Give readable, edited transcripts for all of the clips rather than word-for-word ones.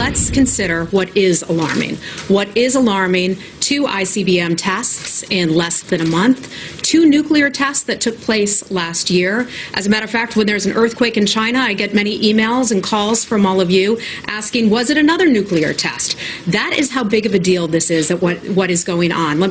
let's consider what is alarming. What is alarming: 2 ICBM tests in less than a month, 2 nuclear tests that took place last year. As a matter of fact, when there's an earthquake in China, I get many emails and calls from all of you asking, was it another nuclear test? That is how big of a deal this is, at what is going on. Let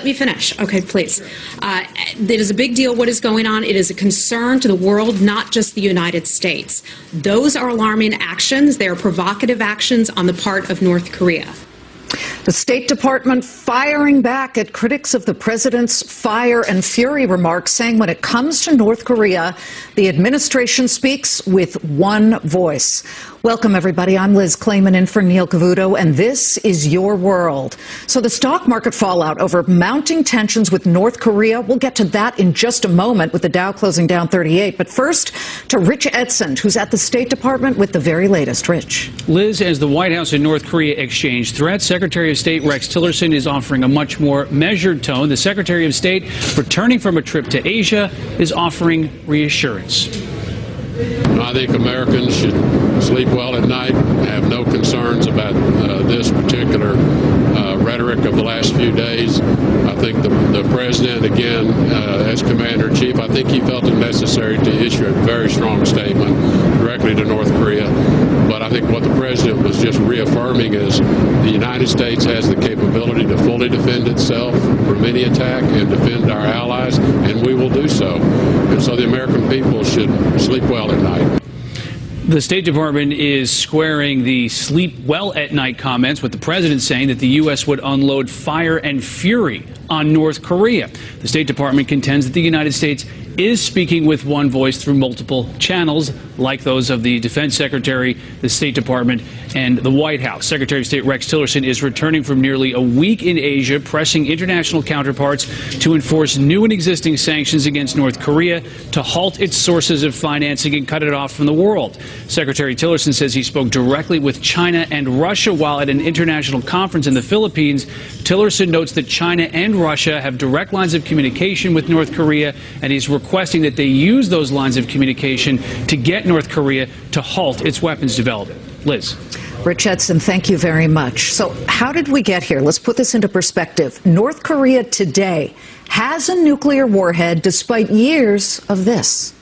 me finish. Okay, please. It is a big deal what is going on. It is a concern to the world, not just the United States. Those are alarming actions. They are provocative actions on the part of North Korea. The State Department firing back at critics of the president's fire and fury remarks, saying when it comes to North Korea, the administration speaks with one voice. Welcome, everybody. I'm Liz Clayman in for Neil Cavuto, and this is Your World. So the stock market fallout over mounting tensions with North Korea, we'll get to that in just a moment with the Dow closing down 38. But first, to Rich Edsand, who's at the State Department with the very latest. Rich. Liz, as the White House and North Korea exchange threats, Secretary of State Rex Tillerson is offering a much more measured tone. The Secretary of State, returning from a trip to Asia, is offering reassurance. I think Americans should sleep well at night, have no concerns about this particular rhetoric of the last few days. I think the president, again, as commander-in-chief, I think he felt it necessary to issue a very strong statement directly to North Korea. But I think what the president was just reaffirming is the United States has the capability to fully defend itself from any attack and defend our allies, and we will do so. And so the American people should sleep well at night. The State Department is squaring the sleep well at night comments with the president saying that the U.S. would unload fire and fury on North Korea. The State Department contends that the United States is speaking with one voice through multiple channels, like those of the Defense Secretary, the State Department, and the White House. Secretary of State Rex Tillerson is returning from nearly a week in Asia, pressing international counterparts to enforce new and existing sanctions against North Korea, to halt its sources of financing and cut it off from the world. Secretary Tillerson says he spoke directly with China and Russia while at an international conference in the Philippines. Tillerson notes that China and Russia have direct lines of communication with North Korea, and he's requesting that they use those lines of communication to get North Korea to halt its weapons development. Liz. Rich Edsand, thank you very much. So how did we get here? Let's put this into perspective. North Korea today has a nuclear warhead despite years of this.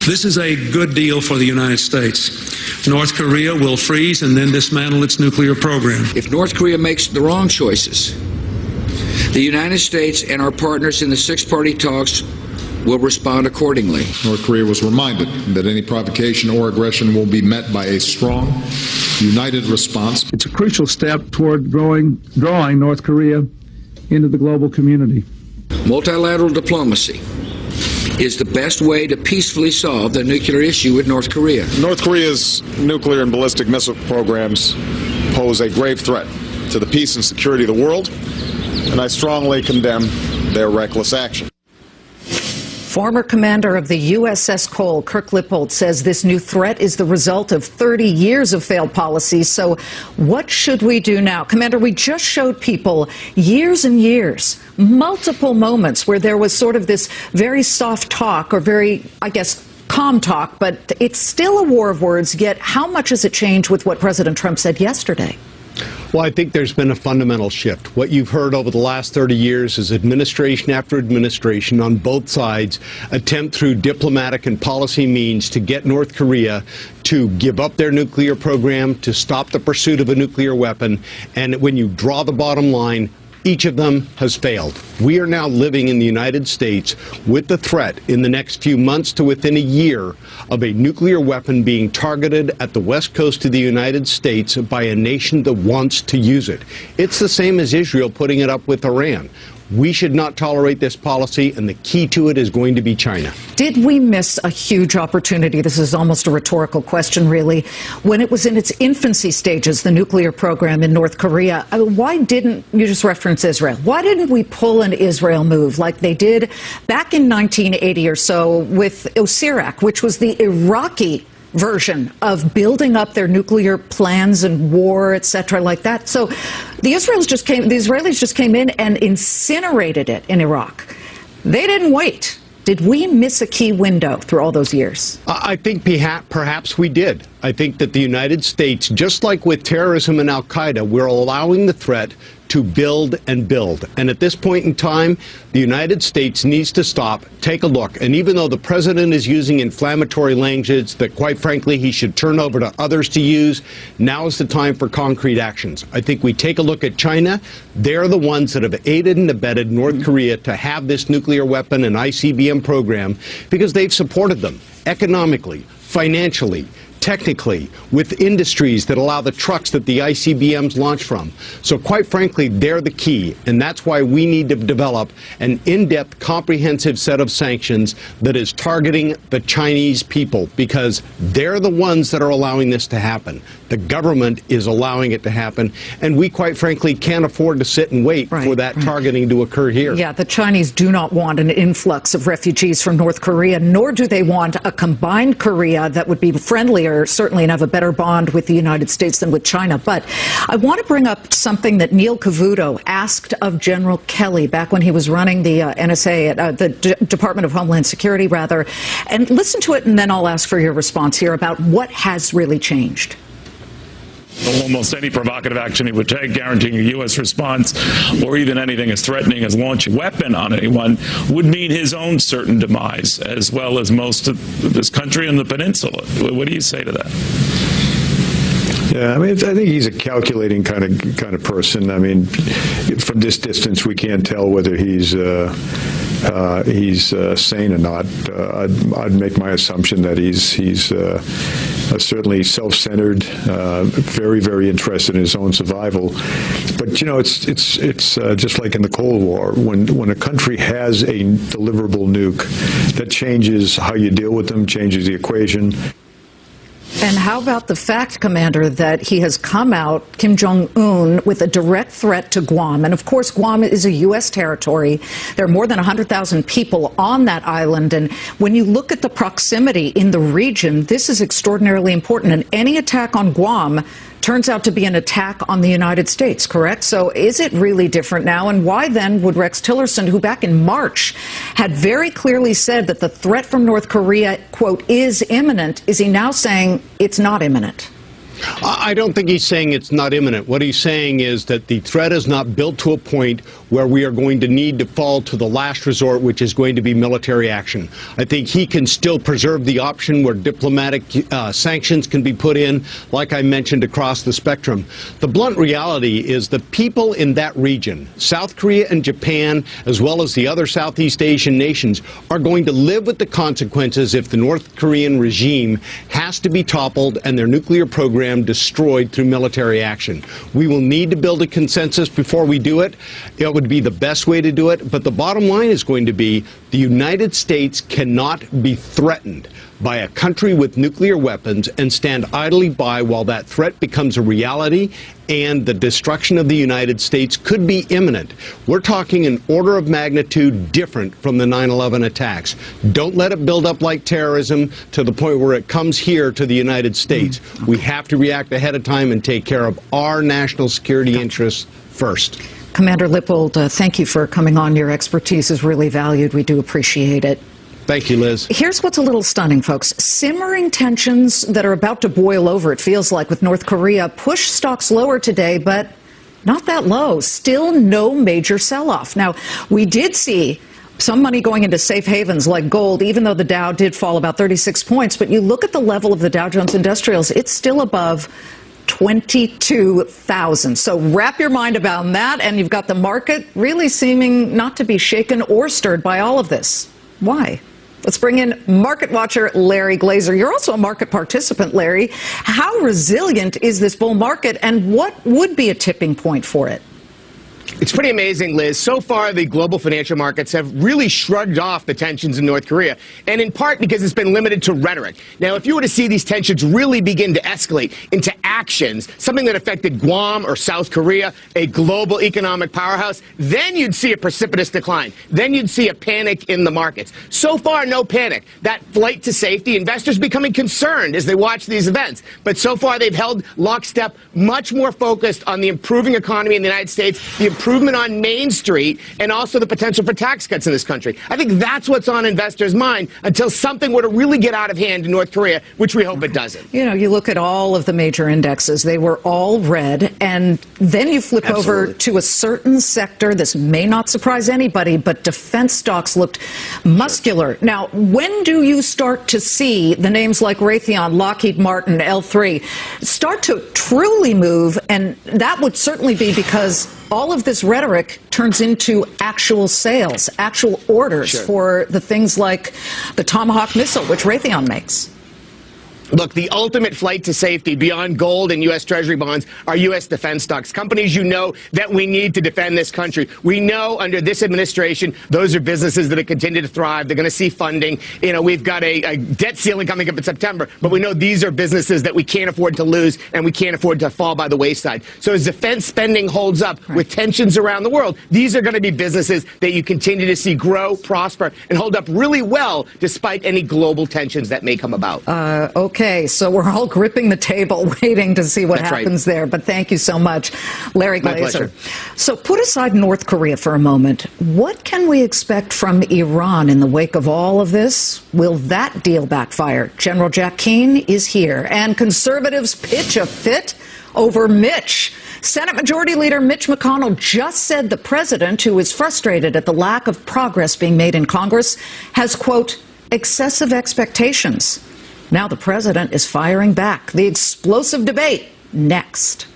This is a good deal for the United States. North Korea will freeze and then dismantle its nuclear program. If North Korea makes the wrong choices, the United States and our partners in the six-party talks will respond accordingly. North Korea was reminded that any provocation or aggression will be met by a strong, united response. It's a crucial step toward drawing North Korea into the global community. Multilateral diplomacy is the best way to peacefully solve the nuclear issue with North Korea. North Korea's nuclear and ballistic missile programs pose a grave threat to the peace and security of the world, and I strongly condemn their reckless action. Former commander of the USS Cole, Kirk Lippold, says this new threat is the result of 30 years of failed policies. So what should we do now? Commander, we just showed people years and years, multiple moments where there was sort of this very soft talk or very, I guess, calm talk, but it's still a war of words. Yet how much has it changed with what President Trump said yesterday? Well, I think there's been a fundamental shift. What you've heard over the last 30 years is administration after administration on both sides attempt through diplomatic and policy means to get North Korea to give up their nuclear program, to stop the pursuit of a nuclear weapon. And when you draw the bottom line, each of them has failed. We are now living in the United States with the threat in the next few months to within a year of a nuclear weapon being targeted at the west coast of the United States by a nation that wants to use it. It's the same as Israel putting it up with Iran. We should not tolerate this policy, and the key to it is going to be China. Did we miss a huge opportunity? This is almost a rhetorical question, really. When it was in its infancy stages, the nuclear program in North Korea, why didn't, you just reference Israel, why didn't we pull an Israel move like they did back in 1980 or so with OSIRAC, which was the Iraqi version of building up their nuclear plans and war, etc., like that. So the Israelis just came in and incinerated it in Iraq. They didn't wait. Did we miss a key window through all those years? I think perhaps we did. I think that the United States, just like with terrorism and al-Qaeda, we're allowing the threat to build and build. And at this point in time, the United States needs to stop, take a look. And even though the president is using inflammatory language that, quite frankly, he should turn over to others to use, now is the time for concrete actions. I think we take a look at China. They're the ones that have aided and abetted North Korea to have this nuclear weapon and ICBM program because they've supported them economically, financially, technically, with industries that allow the trucks that the ICBMs launch from. So quite frankly, they're the key, and that's why we need to develop an in-depth, comprehensive set of sanctions that is targeting the Chinese people, because they're the ones that are allowing this to happen. The government is allowing it to happen, and we quite frankly can't afford to sit and wait for that targeting to occur here. Yeah, the Chinese do not want an influx of refugees from North Korea, nor do they want a combined Korea that would be friendlier, certainly, and have a better bond with the United States than with China. But I want to bring up something that Neil Cavuto asked of General Kelly back when he was running the NSA, the Department of Homeland Security, rather. And listen to it, and then I'll ask for your response here about what has really changed. Almost any provocative action he would take, guaranteeing a U.S. response, or even anything as threatening as launching a weapon on anyone, would mean his own certain demise, as well as most of this country and the peninsula. What do you say to that? Yeah, I mean, I think he's a calculating kind of person. I mean, from this distance, we can't tell whether he's sane or not. I'd make my assumption that he's certainly self-centered, very, very interested in his own survival. But you know, it's just like in the Cold War, when a country has a deliverable nuke, that changes how you deal with them, changes the equation. And how about the fact, Commander, that he has come out, Kim Jong-un, with a direct threat to Guam? And of course, Guam is a U.S. territory. There are more than 100,000 people on that island. And when you look at the proximity in the region, this is extraordinarily important. And any attack on Guam turns out to be an attack on the United States, correct? So is it really different now? And why then would Rex Tillerson, who back in March had very clearly said that the threat from North Korea, quote, is imminent, is he now saying it's not imminent? I don't think he's saying it's not imminent. What he's saying is that the threat is not built to a point where we are going to need to fall to the last resort, which is going to be military action. I think he can still preserve the option where diplomatic sanctions can be put in, like I mentioned, across the spectrum. The blunt reality is the people in that region, South Korea and Japan, as well as the other Southeast Asian nations, are going to live with the consequences if the North Korean regime has to be toppled and their nuclear program destroyed through military action. We will need to build a consensus before we do it. It would be the best way to do it. But the bottom line is going to be the United States cannot be threatened by a country with nuclear weapons and stand idly by while that threat becomes a reality and the destruction of the United States could be imminent. We're talking an order of magnitude different from the 9/11 attacks. Don't let it build up like terrorism to the point where it comes here to the United States. We have to react ahead of time and take care of our national security interests first. Commander Lippold, thank you for coming on. Your expertise is really valued. We do appreciate it. Thank you, Liz. Here's what's a little stunning, folks. Simmering tensions that are about to boil over, it feels like, with North Korea push stocks lower today, but not that low. Still no major sell-off. Now, we did see some money going into safe havens like gold, even though the Dow did fall about 36 points. But you look at the level of the Dow Jones Industrials, it's still above 22,000. So wrap your mind around that, and you've got the market really seeming not to be shaken or stirred by all of this. Why? Let's bring in market watcher Larry Glazer. You're also a market participant, Larry. How resilient is this bull market, and what would be a tipping point for it? It's pretty amazing, Liz. So far, the global financial markets have really shrugged off the tensions in North Korea, and in part because it's been limited to rhetoric. Now, if you were to see these tensions really begin to escalate into actions, something that affected Guam or South Korea, a global economic powerhouse, then you'd see a precipitous decline. Then you'd see a panic in the markets. So far, no panic. That flight to safety, investors becoming concerned as they watch these events. But so far, they've held lockstep, much more focused on the improving economy in the United States, the improvement on Main Street and also the potential for tax cuts in this country. I think that's what's on investors' mind until something were to really get out of hand in North Korea, which we hope it doesn't. You know, you look at all of the major indexes, they were all red, and then you flip over to a certain sector. This may not surprise anybody, but defense stocks looked muscular. Now, when do you start to see the names like Raytheon, Lockheed Martin, L3 start to truly move? And that would certainly be because all of this rhetoric turns into actual sales, actual orders for the things like the Tomahawk missile, which Raytheon makes. Look, the ultimate flight to safety beyond gold and U.S. Treasury bonds are U.S. defense stocks, companies you know that we need to defend this country. We know under this administration, those are businesses that continue to thrive. They're going to see funding. You know, we've got a debt ceiling coming up in September, but we know these are businesses that we can't afford to lose and we can't afford to fall by the wayside. So as defense spending holds up with tensions around the world, these are going to be businesses that you continue to see grow, prosper, and hold up really well despite any global tensions that may come about. Okay, so we're all gripping the table waiting to see what happens there. But thank you so much, Larry Glazer. My pleasure. So put aside North Korea for a moment. What can we expect from Iran in the wake of all of this? Will that deal backfire? General Jack Keane is here, and conservatives pitch a fit over Mitch. Senate Majority Leader Mitch McConnell just said the president, who is frustrated at the lack of progress being made in Congress, has, quote, excessive expectations. Now the president is firing back. The explosive debate next.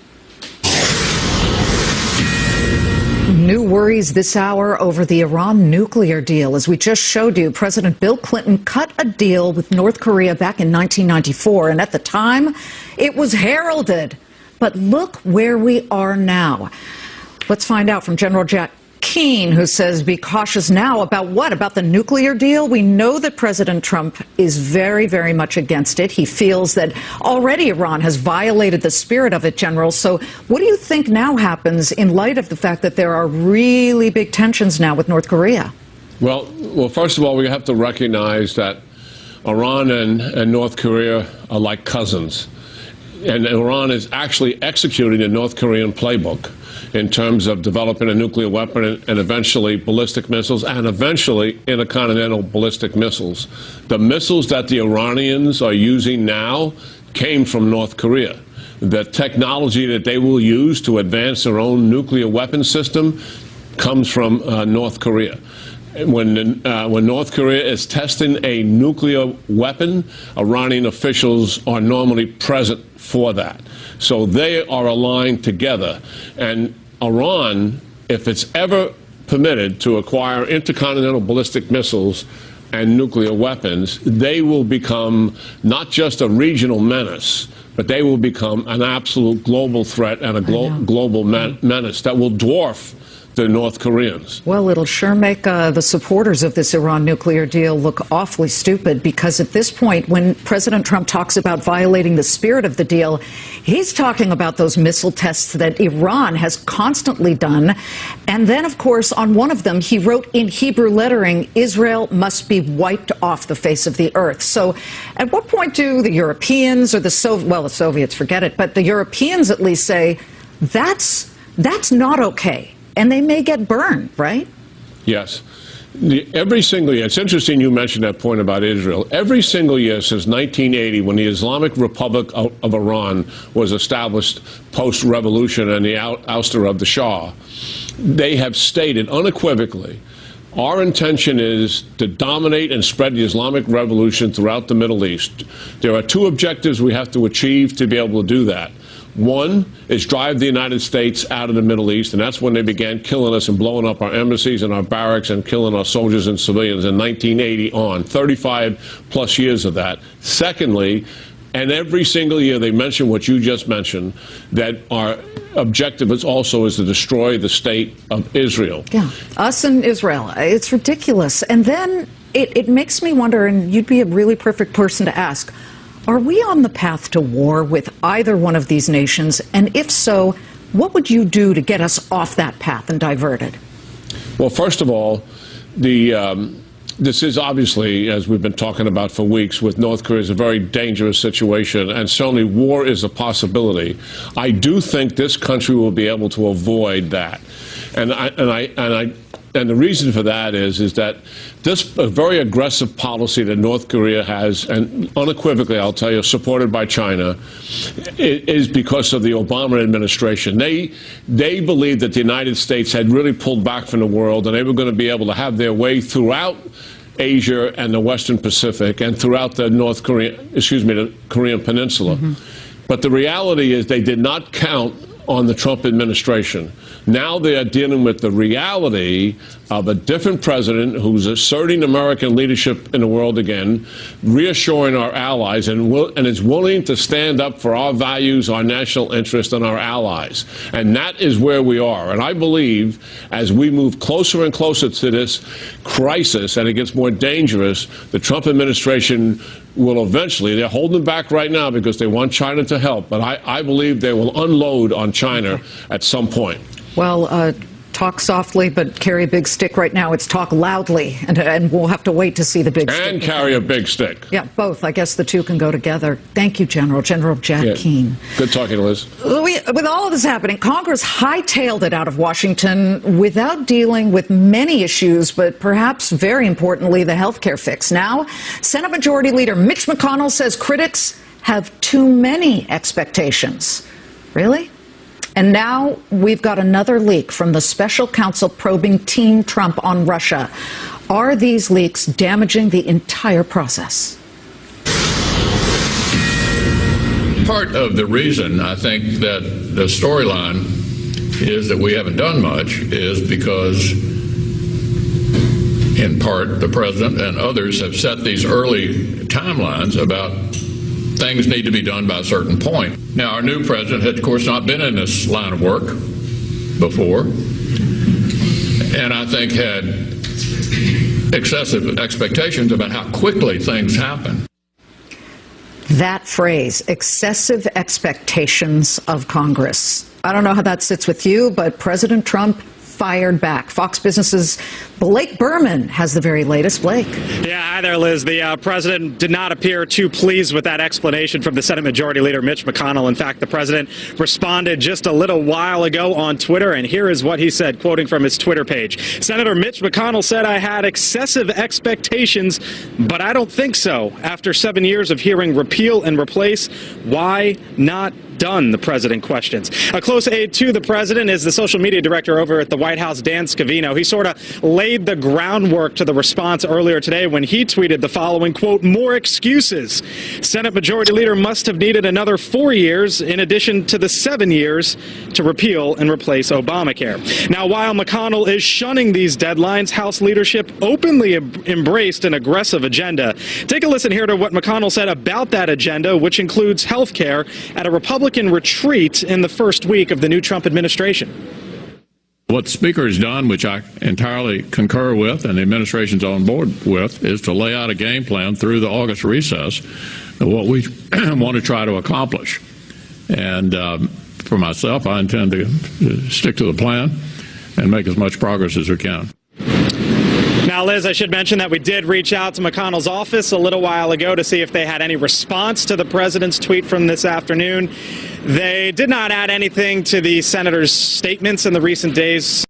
New worries this hour over the Iran nuclear deal. As we just showed you, President Bill Clinton cut a deal with North Korea back in 1994, and at the time, it was heralded. But look where we are now. Let's find out from General Jack Keane, who says be cautious now about what? About the nuclear deal? We know that President Trump is very, very much against it. He feels that already Iran has violated the spirit of it, General. So what do you think now happens in light of the fact that there are really big tensions now with North Korea? Well, first of all, we have to recognize that Iran and North Korea are like cousins. And Iran is actually executing the North Korean playbook in terms of developing a nuclear weapon and eventually ballistic missiles and eventually intercontinental ballistic missiles. The missiles that the Iranians are using now came from North Korea. The technology that they will use to advance their own nuclear weapon system comes from North Korea. When North Korea is testing a nuclear weapon, Iranian officials are normally present for that. So they are aligned together. And Iran, if it's ever permitted to acquire intercontinental ballistic missiles and nuclear weapons, they will become not just a regional menace, but they will become an absolute global threat and a global menace that will dwarf the North Koreans. Well, it'll sure make the supporters of this Iran nuclear deal look awfully stupid, because at this point, when President Trump talks about violating the spirit of the deal, he's talking about those missile tests that Iran has constantly done. And then, of course, on one of them, he wrote in Hebrew lettering, Israel must be wiped off the face of the earth. So at what point do the Europeans or the Soviets, forget it, but the Europeans at least say, that's not okay? And they may get burned, right? Yes. Every single year, it's interesting you mentioned that point about Israel. Every single year since 1980, when the Islamic Republic of Iran was established post-revolution and the ouster of the Shah, they have stated unequivocally, our intention is to dominate and spread the Islamic revolution throughout the Middle East. There are two objectives we have to achieve to be able to do that. One is drive the United States out of the Middle East, and that's when they began killing us and blowing up our embassies and our barracks and killing our soldiers and civilians in 1980 on, 35 plus years of that. Secondly, and every single year they mention what you just mentioned, that our objective is also to destroy the state of Israel. Yeah, us and Israel. It's ridiculous. And then it makes me wonder, and you'd be a really perfect person to ask, are we on the path to war with either one of these nations? And if so, what would you do to get us off that path and diverted? Well, first of all, this is obviously, as we've been talking about for weeks, with North Korea, is a very dangerous situation, and certainly war is a possibility. I do think this country will be able to avoid that. And the reason for that is that this very aggressive policy that North Korea has, and unequivocally, I'll tell you, supported by China, is because of the Obama administration. They believed that the United States had really pulled back from the world, and they were going to be able to have their way throughout Asia and the Western Pacific and throughout the the Korean Peninsula. But the reality is they did not count on the Trump administration. Now they are dealing with the reality of a different president who's asserting American leadership in the world again, reassuring our allies, and is willing to stand up for our values, our national interest, and our allies. And that is where we are. And I believe as we move closer and closer to this crisis and it gets more dangerous, the Trump administration will eventually, they're holding back right now because they want China to help, but I believe they will unload on China at some point. Well, talk softly, but carry a big stick right now. It's talk loudly, and we'll have to wait to see the big stick. And carry a big stick. Yeah, both. I guess the two can go together. Thank you, General Jack Keane. Good talking, Liz. With all of this happening, Congress hightailed it out of Washington without dealing with many issues, but perhaps very importantly, the health care fix. Now, Senate Majority Leader Mitch McConnell says critics have too many expectations. Really? And now we've got another leak from the special counsel probing Team Trump on Russia. Are these leaks damaging the entire process? Part of the reason I think that the storyline is that we haven't done much is because, in part, the president and others have set these early timelines about things need to be done by a certain point. Now, our new president had, of course, not been in this line of work before, and I think had excessive expectations about how quickly things happen. That phrase, excessive expectations of Congress. I don't know how that sits with you, but President Trump fired back. Fox Business's Blake Berman has the very latest. Blake. Yeah, hi there, Liz. The president did not appear too pleased with that explanation from the Senate Majority Leader Mitch McConnell. In fact, the president responded just a little while ago on Twitter, and here is what he said, quoting from his Twitter page. Senator Mitch McConnell said, "I had excessive expectations, but I don't think so. After 7 years of hearing repeal and replace, why not done?" the president questions. A close aide to the president is the social media director over at the White House, Dan Scavino. He sort of laid the groundwork to the response earlier today when he tweeted the following, quote, "More excuses. Senate Majority Leader must have needed another 4 years in addition to the 7 years to repeal and replace Obamacare." Now, while McConnell is shunning these deadlines, House leadership openly embraced an aggressive agenda. Take a listen here to what McConnell said about that agenda, which includes health care, at a Republican retreat in the first week of the new Trump administration. What the Speaker has done, which I entirely concur with and the administration's on board with, is to lay out a game plan through the August recess of what we want to try to accomplish. And for myself, I intend to stick to the plan and make as much progress as we can. Now, Liz, I should mention that we did reach out to McConnell's office a little while ago to see if they had any response to the president's tweet from this afternoon. They did not add anything to the senator's statements in the recent days.